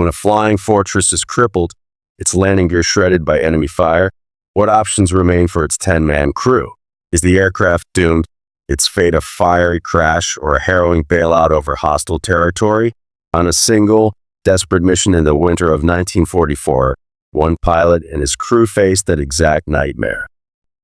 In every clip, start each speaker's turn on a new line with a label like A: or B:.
A: When a flying fortress is crippled, its landing gear shredded by enemy fire, what options remain for its 10-man crew? Is the aircraft doomed, its fate a fiery crash or a harrowing bailout over hostile territory? On a single, desperate mission in the winter of 1944, one pilot and his crew faced that exact nightmare.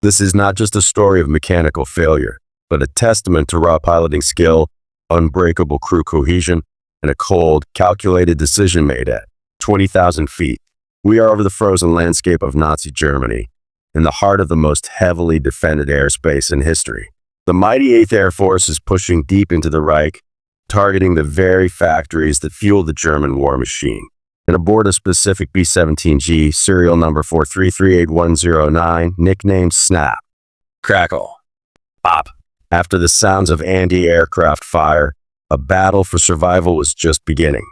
A: This is not just a story of mechanical failure, but a testament to raw piloting skill, unbreakable crew cohesion, and a cold, calculated decision made at 20,000 feet. We are over the frozen landscape of Nazi Germany, in the heart of the most heavily defended airspace in history. The mighty 8th Air Force is pushing deep into the Reich, targeting the very factories that fuel the German war machine. And aboard a specific B-17G, serial number 4338109, nicknamed Snap, Crackle, Pop. After the sounds of anti-aircraft fire, a battle for survival was just beginning.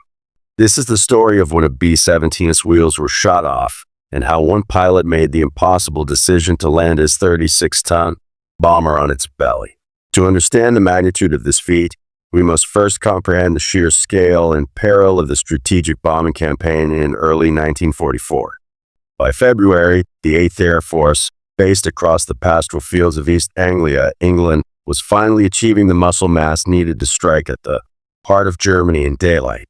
A: This is the story of when a B-17's wheels were shot off, and how one pilot made the impossible decision to land his 36-ton bomber on its belly. To understand the magnitude of this feat, we must first comprehend the sheer scale and peril of the strategic bombing campaign in early 1944. By February, the 8th Air Force, based across the pastoral fields of East Anglia, England, was finally achieving the muscle mass needed to strike at the heart of Germany in daylight.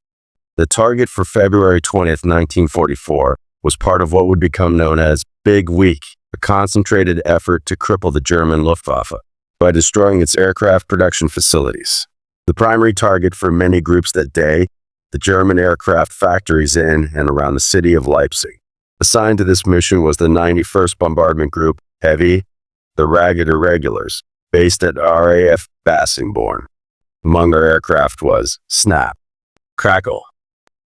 A: The target for February 20th, 1944, was part of what would become known as Big Week, a concentrated effort to cripple the German Luftwaffe by destroying its aircraft production facilities. The primary target for many groups that day, the German aircraft factories in and around the city of Leipzig. Assigned to this mission was the 91st Bombardment Group, Heavy, the Ragged Irregulars, based at RAF Bassingbourn. Among their aircraft was Snap, Crackle,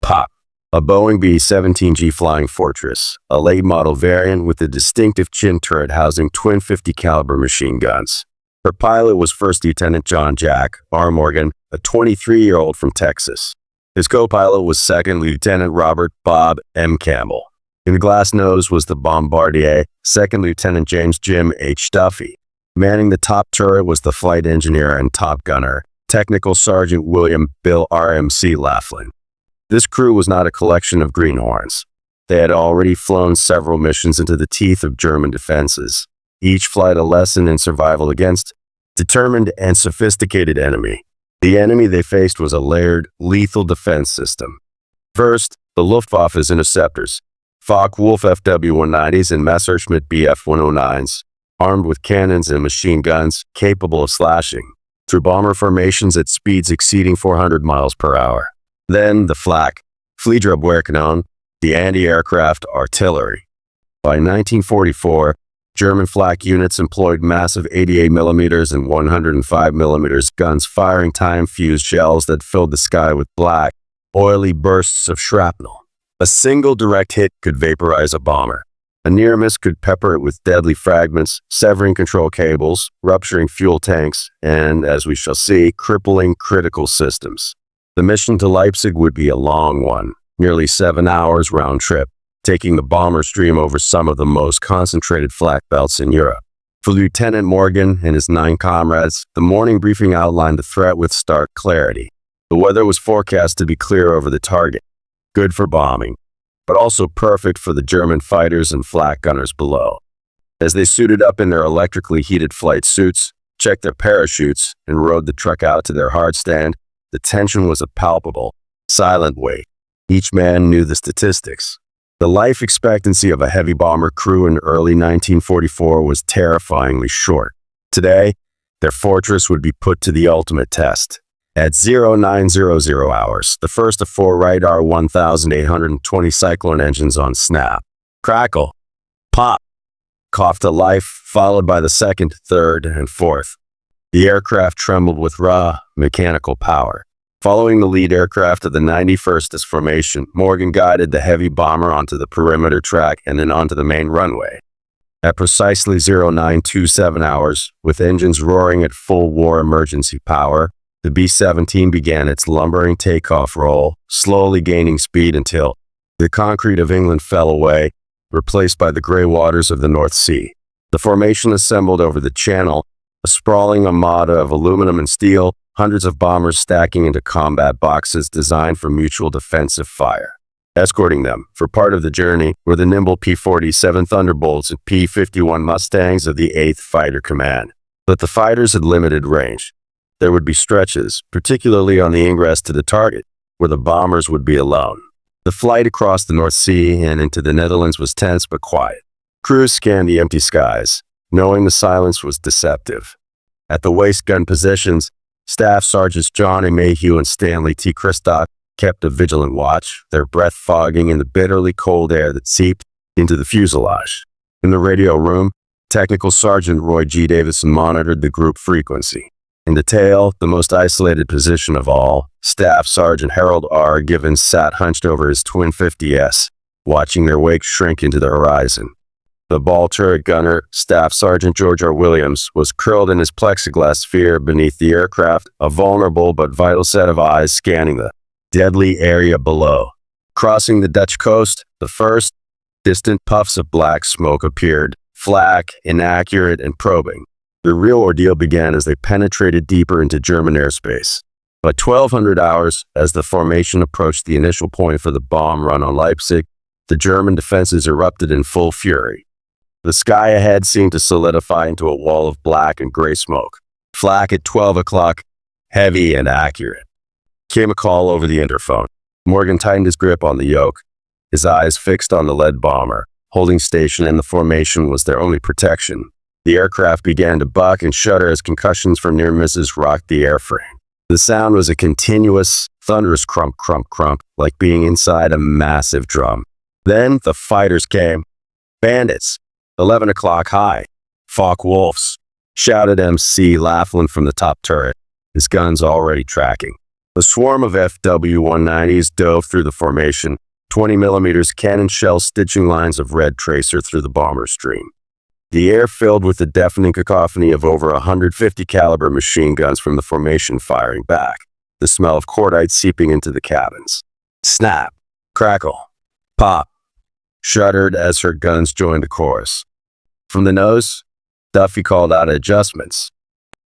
A: Pop, a Boeing B-17G Flying Fortress, a late-model variant with a distinctive chin turret housing twin 50-caliber machine guns. Her pilot was First Lieutenant John Jack R. Morgan, a 23-year-old from Texas. His co-pilot was Second Lieutenant Robert Bob M. Campbell. In the glass nose was the Bombardier, Second Lieutenant James Jim H. Duffy. Manning the top turret was the flight engineer and top gunner, Technical Sergeant William Bill R.M.C. Laughlin. This crew was not a collection of greenhorns. They had already flown several missions into the teeth of German defenses, each flight a lesson in survival against determined and sophisticated enemy. The enemy they faced was a layered, lethal defense system. First, the Luftwaffe's interceptors, Focke-Wulf FW-190s and Messerschmitt Bf-109s, armed with cannons and machine guns capable of slashing through bomber formations at speeds exceeding 400 miles per hour. Then the Flak, Fliehdrabwerkanonen, the anti-aircraft artillery. By 1944, German flak units employed massive 88mm and 105mm guns firing time-fused shells that filled the sky with black, oily bursts of shrapnel. A single direct hit could vaporize a bomber. A near miss could pepper it with deadly fragments, severing control cables, rupturing fuel tanks, and, as we shall see, crippling critical systems. The mission to Leipzig would be a long one, nearly 7 hours round trip, taking the bomber stream over some of the most concentrated flak belts in Europe. For Lieutenant Morgan and his 9 comrades, the morning briefing outlined the threat with stark clarity. The weather was forecast to be clear over the target, good for bombing, but also perfect for the German fighters and flak gunners below. As they suited up in their electrically heated flight suits, checked their parachutes, and rode the truck out to their hard stand, the tension was a palpable, silent weight. Each man knew the statistics. The life expectancy of a heavy bomber crew in early 1944 was terrifyingly short. Today, their fortress would be put to the ultimate test. At 0900 hours, the first of 4 Wright R-1820 Cyclone engines on Snap, Crackle, Pop, coughed to life, followed by the second, third, and fourth. The aircraft trembled with raw, mechanical power. Following the lead aircraft of the 91st's formation, Morgan guided the heavy bomber onto the perimeter track and then onto the main runway. At precisely 0927 hours, with engines roaring at full war emergency power, the B-17 began its lumbering takeoff roll, slowly gaining speed until the concrete of England fell away, replaced by the gray waters of the North Sea. The formation assembled over the channel, a sprawling armada of aluminum and steel, hundreds of bombers stacking into combat boxes designed for mutual defensive fire. Escorting them for part of the journey were the nimble P-47 Thunderbolts and P-51 Mustangs of the 8th Fighter Command. But the fighters had limited range. There would be stretches, particularly on the ingress to the target, where the bombers would be alone. The flight across the North Sea and into the Netherlands was tense but quiet. Crews scanned the empty skies, knowing the silence was deceptive. At the waist gun positions, Staff Sergeants John A. Mayhew and Stanley T. Kristock kept a vigilant watch, their breath fogging in the bitterly cold air that seeped into the fuselage. In the radio room, Technical Sergeant Roy G. Davison monitored the group frequency. In the tail, the most isolated position of all, Staff Sergeant Harold R. Givens sat hunched over his twin 50S, watching their wake shrink into the horizon. The ball turret gunner, Staff Sergeant George R. Williams, was curled in his plexiglass sphere beneath the aircraft, a vulnerable but vital set of eyes scanning the deadly area below. Crossing the Dutch coast, the first distant puffs of black smoke appeared, flak, inaccurate, and probing. The real ordeal began as they penetrated deeper into German airspace. By 1200 hours, as the formation approached the initial point for the bomb run on Leipzig, the German defenses erupted in full fury. The sky ahead seemed to solidify into a wall of black and gray smoke. Flak at 12 o'clock, heavy and accurate. Came a call over the interphone. Morgan tightened his grip on the yoke, his eyes fixed on the lead bomber. Holding station in the formation was their only protection. The aircraft began to buck and shudder as concussions from near misses rocked the airframe. The sound was a continuous, thunderous crump, crump, crump, like being inside a massive drum. Then the fighters came. Bandits, 11 o'clock high. Focke-Wulfs, shouted MC Laughlin from the top turret, his guns already tracking. A swarm of FW-190s dove through the formation, 20mm cannon shell stitching lines of red tracer through the bomber stream. The air filled with the deafening cacophony of over 150 caliber machine guns from the formation firing back, the smell of cordite seeping into the cabins. Snap, crackle, pop, shuddered as her guns joined the chorus. From the nose, Duffy called out adjustments.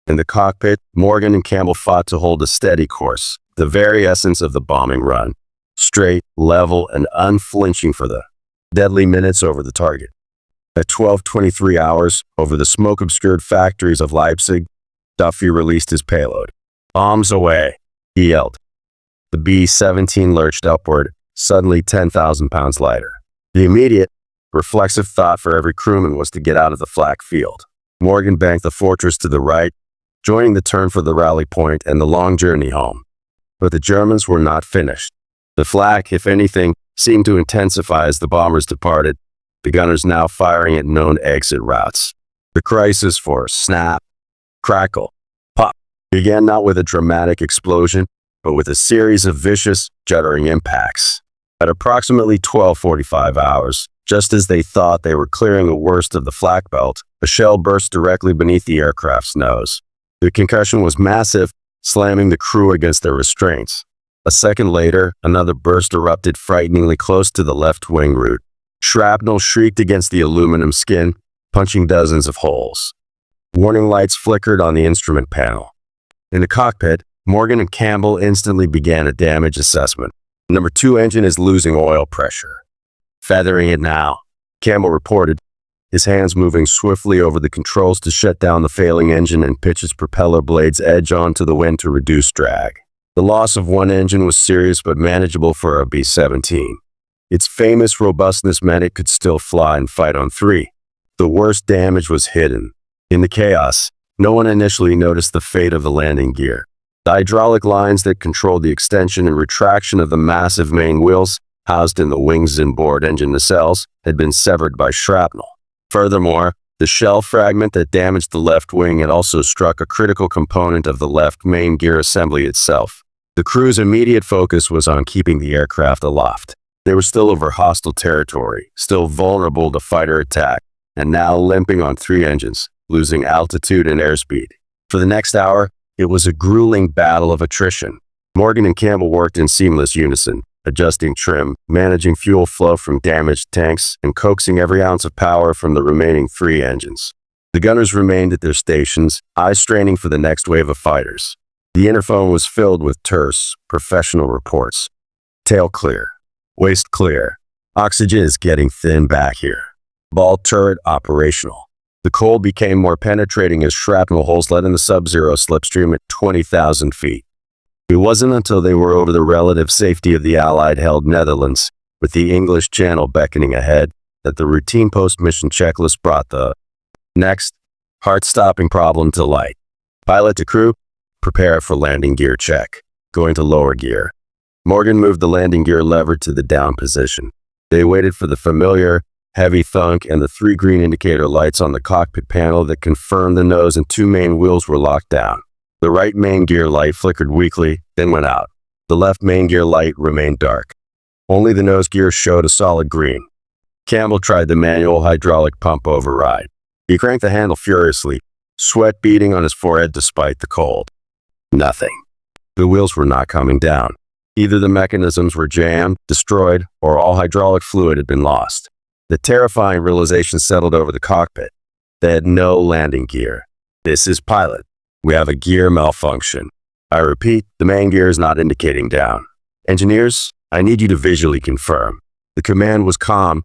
A: In the cockpit, Morgan and Campbell fought to hold a steady course, the very essence of the bombing run. Straight, level, and unflinching for the deadly minutes over the target. At 12:23 hours, over the smoke-obscured factories of Leipzig, Duffy released his payload. Bombs away, he yelled. The B-17 lurched upward, suddenly 10,000 pounds lighter. The immediate, reflexive thought for every crewman was to get out of the flak field. Morgan banked the Fortress to the right, joining the turn for the rally point and the long journey home. But the Germans were not finished. The flak, if anything, seemed to intensify as the bombers departed, the gunners now firing at known exit routes. The crisis for snap, crackle, pop began not with a dramatic explosion, but with a series of vicious, juddering impacts. At approximately 12:45 hours, just as they thought they were clearing the worst of the flak belt, a shell burst directly beneath the aircraft's nose. The concussion was massive, slamming the crew against their restraints. A second later, another burst erupted frighteningly close to the left wing root. Shrapnel shrieked against the aluminum skin, punching dozens of holes. Warning lights flickered on the instrument panel. In the cockpit, Morgan and Campbell instantly began a damage assessment. Number 2 engine is losing oil pressure. Feathering it now, Campbell reported, his hands moving swiftly over the controls to shut down the failing engine and pitch its propeller blades edge onto the wind to reduce drag. The loss of one engine was serious but manageable for a B-17. Its famous robustness meant it could still fly and fight on 3. The worst damage was hidden. In the chaos, no one initially noticed the fate of the landing gear. The hydraulic lines that controlled the extension and retraction of the massive main wheels, housed in the wings and board engine nacelles, had been severed by shrapnel. Furthermore, the shell fragment that damaged the left wing had also struck a critical component of the left main gear assembly itself. The crew's immediate focus was on keeping the aircraft aloft. They were still over hostile territory, still vulnerable to fighter attack, and now limping on 3 engines, losing altitude and airspeed. For the next hour, it was a grueling battle of attrition. Morgan and Campbell worked in seamless unison, adjusting trim, managing fuel flow from damaged tanks, and coaxing every ounce of power from the remaining 3 engines. The gunners remained at their stations, eyes straining for the next wave of fighters. The interphone was filled with terse, professional reports. Tail clear. Waste clear. Oxygen is getting thin back here. Ball turret operational. The cold became more penetrating as shrapnel holes let in the sub-zero slipstream at 20,000 feet. It wasn't until they were over the relative safety of the Allied-held Netherlands, with the English Channel beckoning ahead, that the routine post-mission checklist brought the next heart-stopping problem to light. Pilot to crew, prepare for landing gear check. Going to lower gear. Morgan moved the landing gear lever to the down position. They waited for the familiar, heavy thunk and the 3 green indicator lights on the cockpit panel that confirmed the nose and 2 main wheels were locked down. The right main gear light flickered weakly, then went out. The left main gear light remained dark. Only the nose gear showed a solid green. Campbell tried the manual hydraulic pump override. He cranked the handle furiously, sweat beading on his forehead despite the cold. Nothing. The wheels were not coming down. Either the mechanisms were jammed, destroyed, or all hydraulic fluid had been lost. The terrifying realization settled over the cockpit. They had no landing gear. This is pilot. We have a gear malfunction. I repeat, the main gear is not indicating down. Engineers, I need you to visually confirm. The command was calm,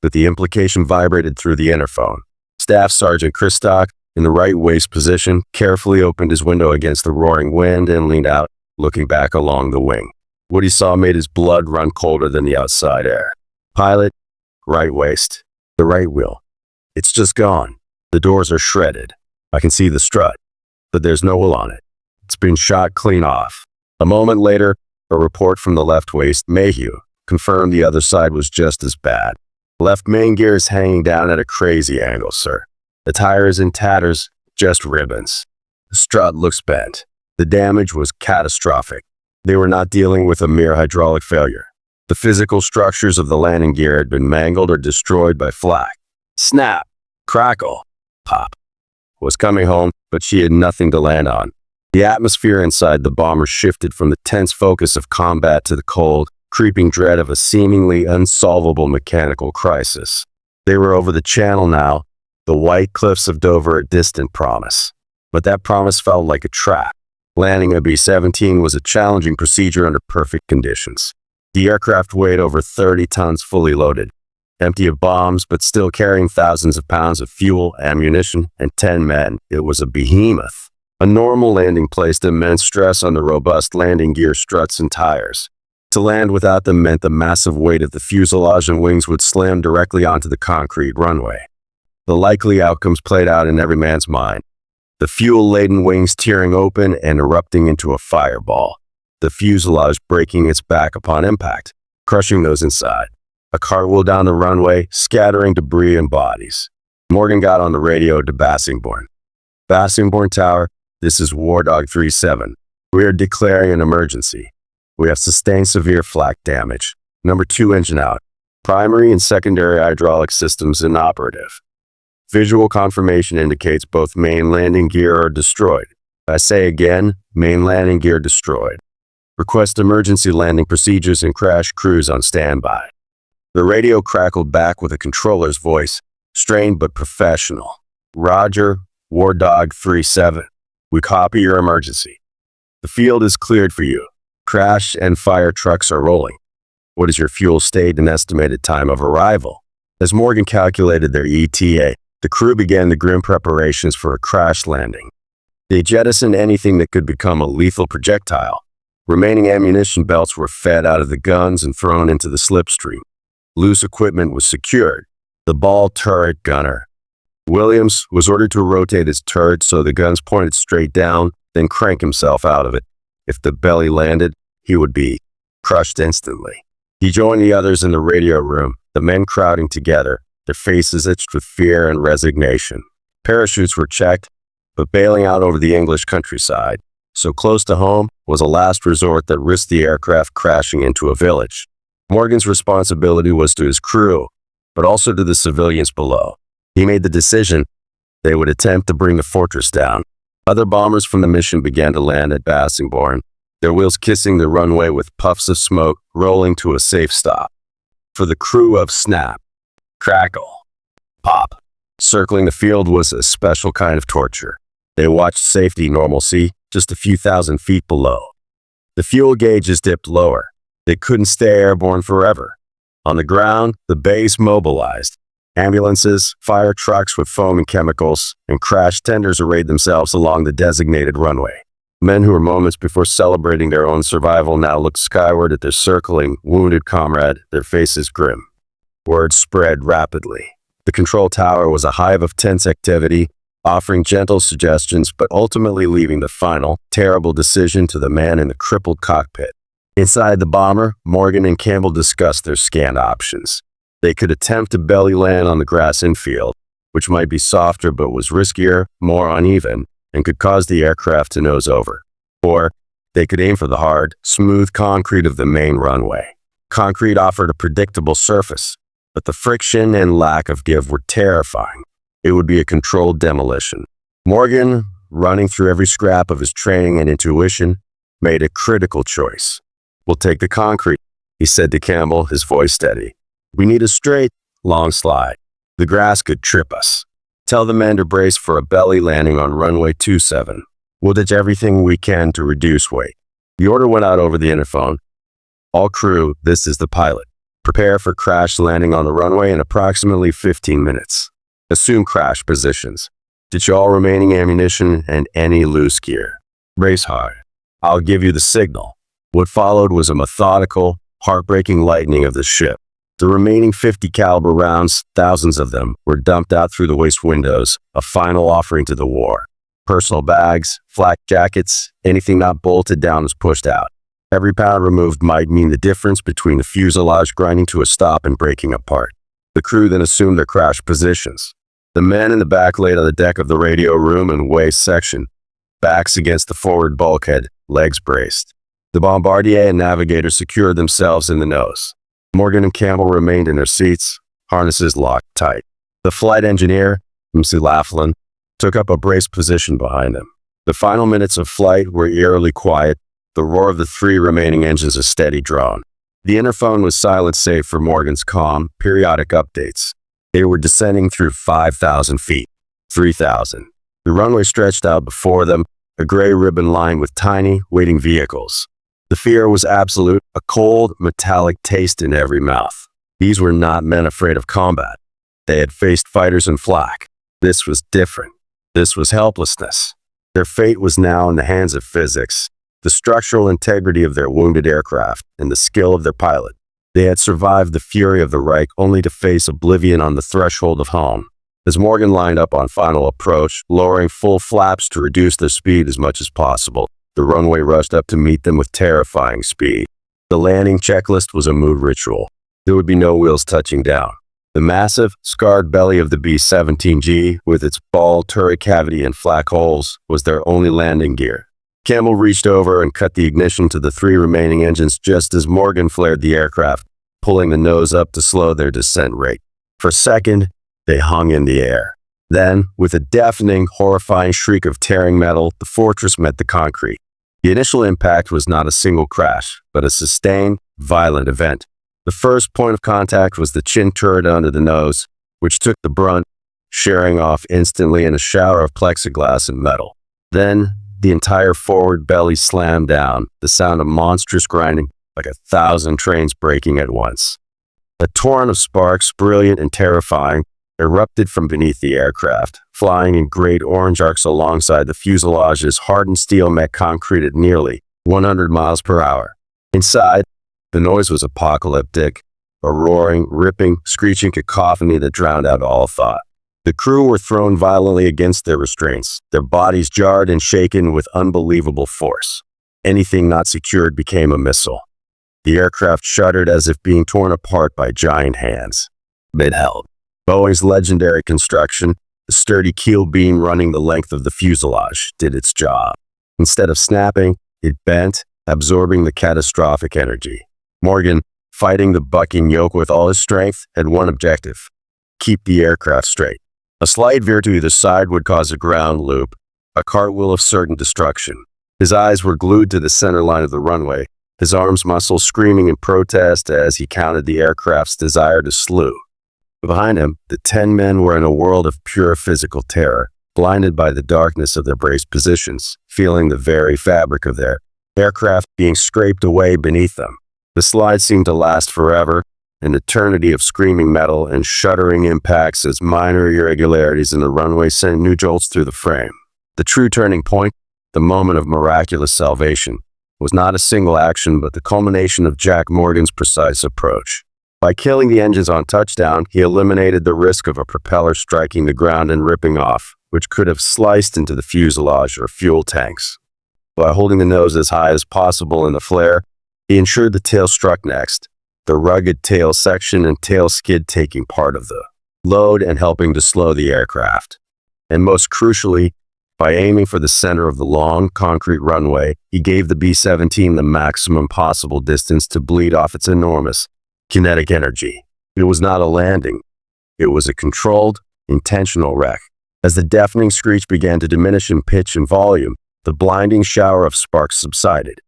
A: but the implication vibrated through the interphone. Staff Sergeant Kristock, in the right waist position, carefully opened his window against the roaring wind and leaned out, looking back along the wing. What he saw made his blood run colder than the outside air. Pilot, right waist, the right wheel. It's just gone. The doors are shredded. I can see the strut, but there's no wheel on it. It's been shot clean off. A moment later, a report from the left waist, Mayhew, confirmed the other side was just as bad. Left main gear is hanging down at a crazy angle, sir. The tire is in tatters, just ribbons. The strut looks bent. The damage was catastrophic. They were not dealing with a mere hydraulic failure. The physical structures of the landing gear had been mangled or destroyed by flak. Snap, crackle, pop. Was coming home, but she had nothing to land on. The atmosphere inside the bomber shifted from the tense focus of combat to the cold, creeping dread of a seemingly unsolvable mechanical crisis. They were over the channel now, the white cliffs of Dover a distant promise. But that promise felt like a trap. Landing a B-17 was a challenging procedure under perfect conditions. The aircraft weighed over 30 tons fully loaded, empty of bombs but still carrying thousands of pounds of fuel, ammunition, and 10 men. It was a behemoth. A normal landing placed immense stress on the robust landing gear struts and tires. To land without them meant the massive weight of the fuselage and wings would slam directly onto the concrete runway. The likely outcomes played out in every man's mind. The fuel-laden wings tearing open and erupting into a fireball. The fuselage breaking its back upon impact, crushing those inside. A cartwheel down the runway, scattering debris and bodies. Morgan got on the radio to Bassingbourn. Bassingbourn Tower, this is War Dog 37. We are declaring an emergency. We have sustained severe flak damage. Number 2 engine out. Primary and secondary hydraulic systems inoperative. Visual confirmation indicates both main landing gear are destroyed. I say again, main landing gear destroyed. Request emergency landing procedures and crash crews on standby. The radio crackled back with a controller's voice, strained but professional. Roger, War Dog 37. We copy your emergency. The field is cleared for you. Crash and fire trucks are rolling. What is your fuel state and estimated time of arrival? As Morgan calculated their ETA, the crew began the grim preparations for a crash landing. They jettisoned anything that could become a lethal projectile. Remaining ammunition belts were fed out of the guns and thrown into the slipstream. Loose equipment was secured. The ball turret gunner. Williams was ordered to rotate his turret so the guns pointed straight down, then crank himself out of it. If the belly landed, he would be crushed instantly. He joined the others in the radio room, the men crowding together, their faces itched with fear and resignation. Parachutes were checked, but bailing out over the English countryside, so close to home, was a last resort that risked the aircraft crashing into a village. Morgan's responsibility was to his crew, but also to the civilians below. He made the decision they would attempt to bring the fortress down. Other bombers from the mission began to land at Bassingbourn, their wheels kissing the runway with puffs of smoke rolling to a safe stop. For the crew of Snap, crackle, pop. Circling the field was a special kind of torture. They watched safety normalcy just a few thousand feet below. The fuel gauges dipped lower. They couldn't stay airborne forever. On the ground, the base mobilized. Ambulances, fire trucks with foam and chemicals, and crash tenders arrayed themselves along the designated runway. Men who were moments before celebrating their own survival now looked skyward at their circling, wounded comrade, their faces grim. Word spread rapidly. The control tower was a hive of tense activity, offering gentle suggestions but ultimately leaving the final, terrible decision to the man in the crippled cockpit. Inside the bomber, Morgan and Campbell discussed their scan options. They could attempt to belly land on the grass infield, which might be softer but was riskier, more uneven, and could cause the aircraft to nose over. Or they could aim for the hard, smooth concrete of the main runway. Concrete offered a predictable surface, but the friction and lack of give were terrifying. It would be a controlled demolition. Morgan, running through every scrap of his training and intuition, made a critical choice. "We'll take the concrete," he said to Campbell, his voice steady. "We need a straight, long slide. The grass could trip us. Tell the men to brace for a belly landing on runway 27. We'll ditch everything we can to reduce weight." The order went out over the interphone. "All crew, this is the pilot. Prepare for crash landing on the runway in approximately 15 minutes. Assume crash positions. Ditch all remaining ammunition and any loose gear. Brace hard. I'll give you the signal." What followed was a methodical, heartbreaking lightning of the ship. The remaining 50 caliber rounds, thousands of them, were dumped out through the waist windows, a final offering to the war. Personal bags, flak jackets, anything not bolted down was pushed out. Every pound removed might mean the difference between the fuselage grinding to a stop and breaking apart. The crew then assumed their crash positions. The men in the back laid on the deck of the radio room and waist section, backs against the forward bulkhead, legs braced. The bombardier and navigator secured themselves in the nose. Morgan and Campbell remained in their seats, harnesses locked tight. The flight engineer, MC Laughlin, took up a braced position behind them. The final minutes of flight were eerily quiet, the roar of the 3 remaining engines a steady drone. The interphone was silent save for Morgan's calm, periodic updates. They were descending through 5,000 feet, 3,000. The runway stretched out before them, a gray ribbon lined with tiny, waiting vehicles. The fear was absolute, a cold, metallic taste in every mouth. These were not men afraid of combat. They had faced fighters in flak. This was different. This was helplessness. Their fate was now in the hands of physics, the structural integrity of their wounded aircraft, and the skill of their pilot. They had survived the fury of the Reich only to face oblivion on the threshold of home. As Morgan lined up on final approach, lowering full flaps to reduce their speed as much as possible, the runway rushed up to meet them with terrifying speed. The landing checklist was a mood ritual. There would be no wheels touching down. The massive, scarred belly of the B-17G, with its bald turret cavity and flak holes, was their only landing gear. Campbell reached over and cut the ignition to the 3 remaining engines just as Morgan flared the aircraft, pulling the nose up to slow their descent rate. For a second, they hung in the air. Then, with a deafening, horrifying shriek of tearing metal, the fortress met the concrete. The initial impact was not a single crash, but a sustained, violent event. The first point of contact was the chin turret under the nose, which took the brunt, shearing off instantly in a shower of plexiglass and metal. Then, the entire forward belly slammed down, the sound of monstrous grinding, like 1,000 trains breaking at once. A torrent of sparks, brilliant and terrifying, erupted from beneath the aircraft, flying in great orange arcs alongside the fuselage's hardened steel met concrete at nearly 100 miles per hour. Inside, the noise was apocalyptic, a roaring, ripping, screeching cacophony that drowned out all thought. The crew were thrown violently against their restraints, their bodies jarred and shaken with unbelievable force. Anything not secured became a missile. The aircraft shuddered as if being torn apart by giant hands. It held. Boeing's legendary construction, the sturdy keel beam running the length of the fuselage, did its job. Instead of snapping, it bent, absorbing the catastrophic energy. Morgan, fighting the bucking yoke with all his strength, had one objective: keep the aircraft straight. A slight veer to either side would cause a ground loop, a cartwheel of certain destruction. His eyes were glued to the center line of the runway, his arms muscles screaming in protest as he counted the aircraft's desire to slew. Behind him, the 10 men were in a world of pure physical terror, blinded by the darkness of their braced positions, feeling the very fabric of their aircraft being scraped away beneath them. The slide seemed to last forever, an eternity of screaming metal and shuddering impacts as minor irregularities in the runway sent new jolts through the frame. The true turning point, the moment of miraculous salvation, was not a single action but the culmination of Jack Morgan's precise approach. By killing the engines on touchdown, he eliminated the risk of a propeller striking the ground and ripping off, which could have sliced into the fuselage or fuel tanks. By holding the nose as high as possible in the flare, he ensured the tail struck next, the rugged tail section and tail skid taking part of the load and helping to slow the aircraft. And most crucially, by aiming for the center of the long, concrete runway, he gave the B-17 the maximum possible distance to bleed off its enormous kinetic energy. It was not a landing. It was a controlled, intentional wreck. As the deafening screech began to diminish in pitch and volume, the blinding shower of sparks subsided.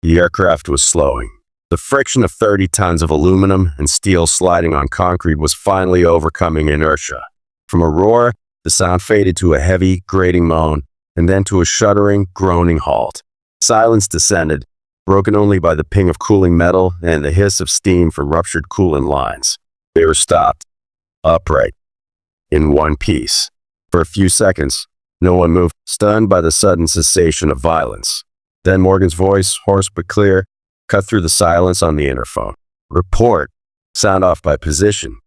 A: The aircraft was slowing. The friction of 30 tons of aluminum and steel sliding on concrete was finally overcoming inertia. From a roar, the sound faded to a heavy, grating moan, and then to a shuddering, groaning halt. Silence descended, broken only by the ping of cooling metal and the hiss of steam from ruptured coolant lines. They were stopped, upright, in one piece. For a few seconds, no one moved, stunned by the sudden cessation of violence. Then Morgan's voice, hoarse but clear, cut through the silence on the interphone. Report. Sound off by position.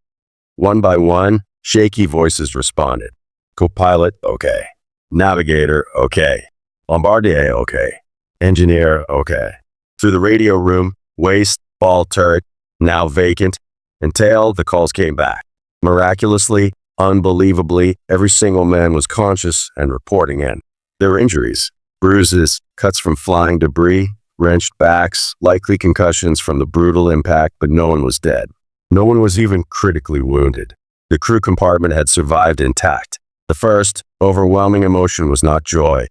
A: One by one, shaky voices responded. Co-pilot, okay. Navigator, okay. Bombardier, okay. Engineer, okay. Through the radio room, waist, ball turret, now vacant, and tail, the calls came back. Miraculously, unbelievably, every single man was conscious and reporting in. There were injuries, bruises, cuts from flying debris, wrenched backs, likely concussions from the brutal impact, but no one was dead. No one was even critically wounded. The crew compartment had survived intact. The first, overwhelming emotion was not joy,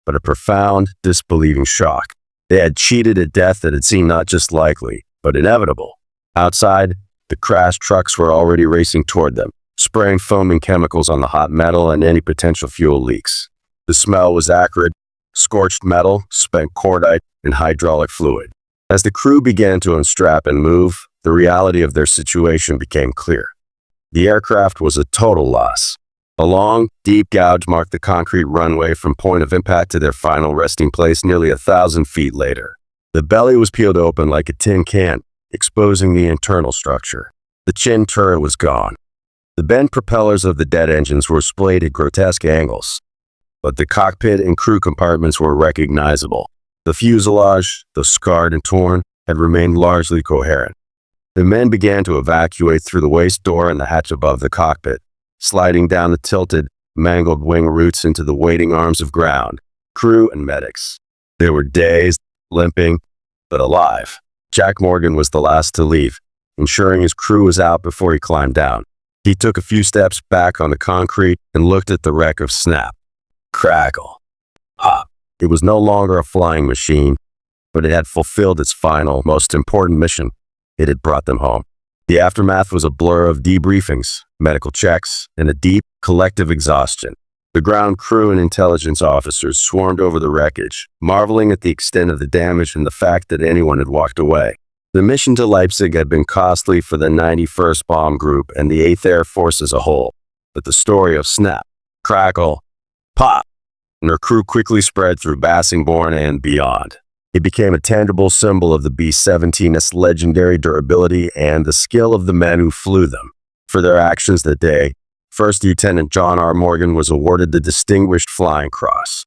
A: but a profound, disbelieving shock. They had cheated a death that had seemed not just likely, but inevitable. Outside, the crashed trucks were already racing toward them, spraying foaming chemicals on the hot metal and any potential fuel leaks. The smell was acrid, scorched metal, spent cordite, and hydraulic fluid. As the crew began to unstrap and move, the reality of their situation became clear. The aircraft was a total loss. A long, deep gouge marked the concrete runway from point of impact to their final resting place nearly 1,000 feet later. The belly was peeled open like a tin can, exposing the internal structure. The chin turret was gone. The bent propellers of the dead engines were splayed at grotesque angles, but the cockpit and crew compartments were recognizable. The fuselage, though scarred and torn, had remained largely coherent. The men began to evacuate through the waist door and the hatch above the cockpit, sliding down the tilted, mangled wing roots into the waiting arms of ground, crew and medics. They were dazed, limping, but alive. Jack Morgan was the last to leave, ensuring his crew was out before he climbed down. He took a few steps back on the concrete and looked at the wreck of Snap. Crackle. Pop. It was no longer a flying machine, but it had fulfilled its final, most important mission. It had brought them home. The aftermath was a blur of debriefings, medical checks, and a deep, collective exhaustion. The ground crew and intelligence officers swarmed over the wreckage, marveling at the extent of the damage and the fact that anyone had walked away. The mission to Leipzig had been costly for the 91st Bomb Group and the 8th Air Force as a whole, but the story of Snap, Crackle, Pop, and her crew quickly spread through Bassingbourn and beyond. It became a tangible symbol of the B-17's legendary durability and the skill of the men who flew them. For their actions that day, First Lieutenant John R. Morgan was awarded the Distinguished Flying Cross.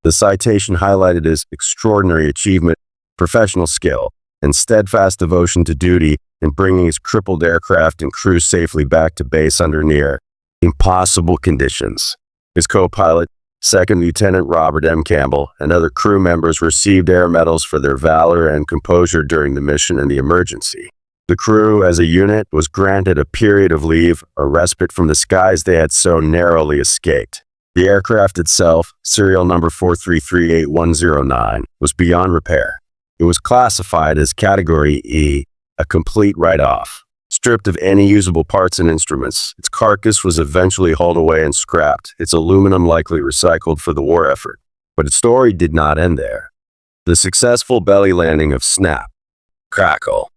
A: The citation highlighted his extraordinary achievement, professional skill, and steadfast devotion to duty in bringing his crippled aircraft and crew safely back to base under near impossible conditions. His co-pilot, Second Lieutenant Robert M. Campbell, and other crew members received air medals for their valor and composure during the mission and the emergency. The crew, as a unit, was granted a period of leave, a respite from the skies they had so narrowly escaped. The aircraft itself, serial number 4338109, was beyond repair. It was classified as Category E, a complete write-off. Stripped of any usable parts and instruments, its carcass was eventually hauled away and scrapped, its aluminum likely recycled for the war effort. But its story did not end there. The successful belly landing of Snap, crackle,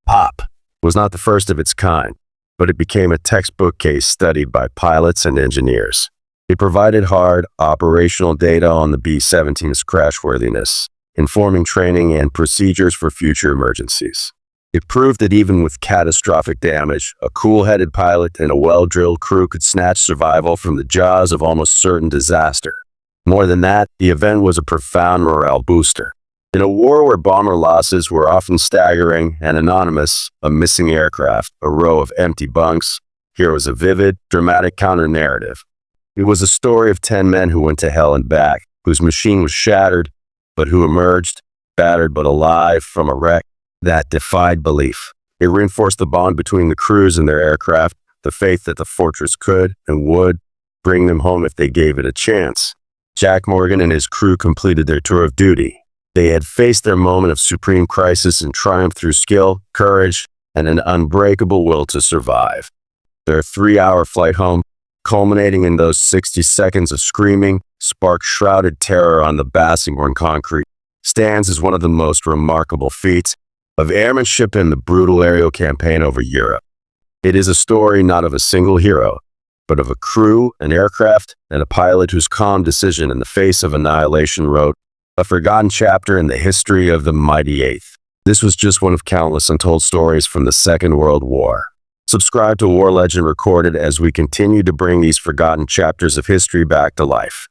A: pop was not the first of its kind, but it became a textbook case studied by pilots and engineers. It provided hard, operational data on the B-17's crashworthiness, informing training and procedures for future emergencies. It proved that even with catastrophic damage, a cool-headed pilot and a well-drilled crew could snatch survival from the jaws of almost certain disaster. More than that, the event was a profound morale booster. In a war where bomber losses were often staggering and anonymous, a missing aircraft, a row of empty bunks, here was a vivid, dramatic counter-narrative. It was a story of 10 men who went to hell and back, whose machine was shattered, but who emerged, battered but alive, from a wreck that defied belief. It reinforced the bond between the crews and their aircraft, the faith that the fortress could and would bring them home if they gave it a chance. Jack Morgan and his crew completed their tour of duty. They had faced their moment of supreme crisis and triumphed through skill, courage, and an unbreakable will to survive. Their 3-hour flight home, culminating in those 60 seconds of screaming, spark-shrouded terror on the Bassingbourn concrete, stands as one of the most remarkable feats of airmanship in the brutal aerial campaign over Europe. It is a story not of a single hero, but of a crew, an aircraft, and a pilot whose calm decision in the face of annihilation wrote a forgotten chapter in the history of the mighty Eighth. This was just one of countless untold stories from the Second World War. Subscribe to War Legend Recorded as we continue to bring these forgotten chapters of history back to life.